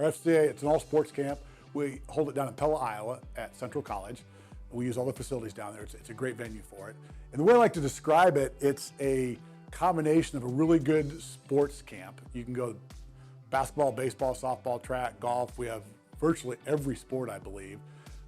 Our FCA, it's an all sports camp. We hold it down in Pella, Iowa at Central College. We use all the facilities down there. It's a great venue for it. And the way I like to describe it, it's a combination of a really good sports camp. You can go basketball, baseball, softball, track, golf. We have virtually every sport, I believe.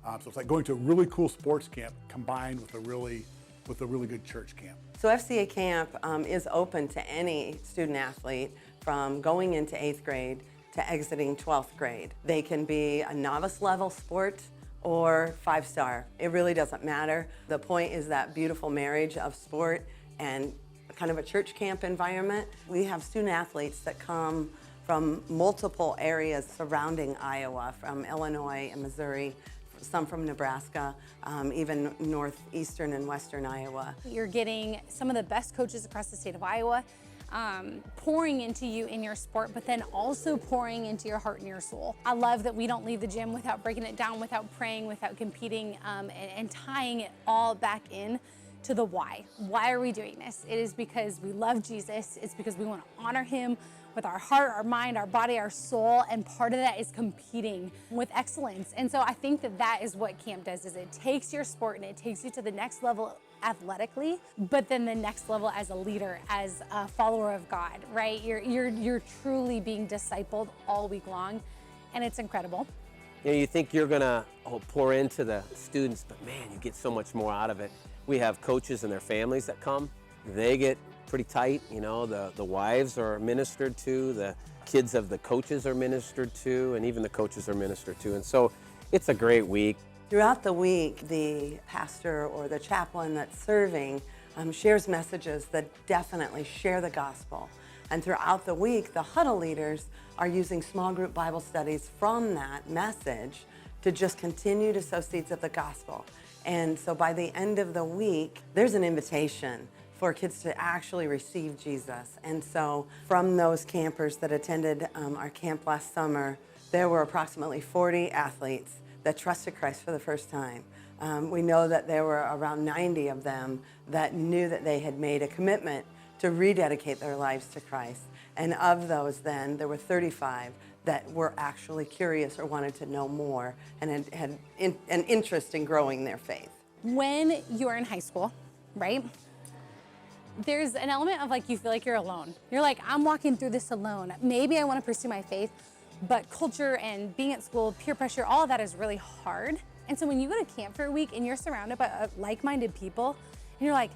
So it's like going to a really cool sports camp combined with a really good church camp. So FCA Camp is open to any student athlete from going into 8th grade to exiting 12th grade. They can be a novice level sport or 5-star. It really doesn't matter. The point is that beautiful marriage of sport and kind of a church camp environment. We have student athletes that come from multiple areas surrounding Iowa, from Illinois and Missouri, some from Nebraska, even northeastern and western Iowa. You're getting some of the best coaches across the state of Iowa pouring into you in your sport, but then also pouring into your heart and your soul. I love that we don't leave the gym without breaking it down, without praying, without competing, and tying it all back in to the why. Why are we doing this? It is because we love Jesus. It's because we want to honor him with our heart, our mind, our body, our soul, and part of that is competing with excellence. And so I think that that is what camp does, is it takes your sport and it takes you to the next level athletically, but then the next level as a leader, as a follower of God, right? You're truly being discipled all week long, and it's incredible. You know, you think you're gonna pour into the students, but man, you get so much more out of it. We have coaches and their families that come. They get pretty tight, you know, the wives are ministered to, the kids of the coaches are ministered to, and even the coaches are ministered to. And so it's a great week. Throughout the week, the pastor or the chaplain that's serving shares messages that definitely share the gospel. And throughout the week, the Huddle leaders are using small group Bible studies from that message to just continue to sow seeds of the gospel. And so by the end of the week, there's an invitation for kids to actually receive Jesus. And so from those campers that attended our camp last summer, there were approximately 40 athletes that trusted Christ for the first time. We know that there were around 90 of them that knew that they had made a commitment to rededicate their lives to Christ. And of those then, there were 35 that were actually curious or wanted to know more and had an interest in growing their faith. When you're in high school, right? There's an element of like, you feel like you're alone. You're like, I'm walking through this alone. Maybe I want to pursue my faith, but culture and being at school, peer pressure, all of that is really hard. And so when you go to camp for a week and you're surrounded by like-minded people, and you're like,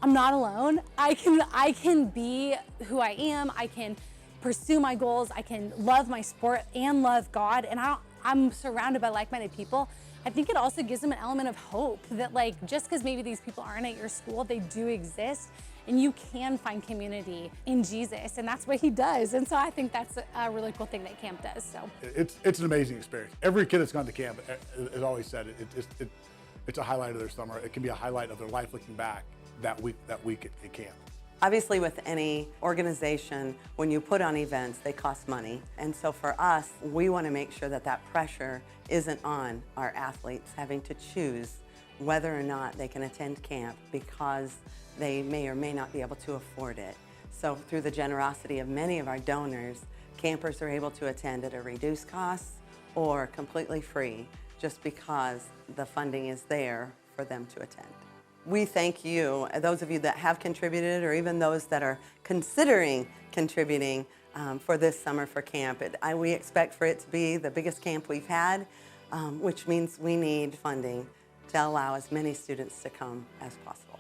I'm not alone. I can be who I am. I can pursue my goals. I can love my sport and love God. And I'm surrounded by like-minded people. I think it also gives them an element of hope that, like, just because maybe these people aren't at your school, they do exist, and you can find community in Jesus, and that's what he does. And so I think that's a really cool thing that camp does. So it's an amazing experience. Every kid that's gone to camp has always said it's a highlight of their summer. It can be a highlight of their life looking back that week at camp. Obviously, with any organization, when you put on events, they cost money. And so for us, we want to make sure that that pressure isn't on our athletes having to choose whether or not they can attend camp because they may or may not be able to afford it. So through the generosity of many of our donors, campers are able to attend at a reduced cost or completely free just because the funding is there for them to attend. We thank you, those of you that have contributed or even those that are considering contributing for this summer for camp. We expect for it to be the biggest camp we've had, which means we need funding to allow as many students to come as possible.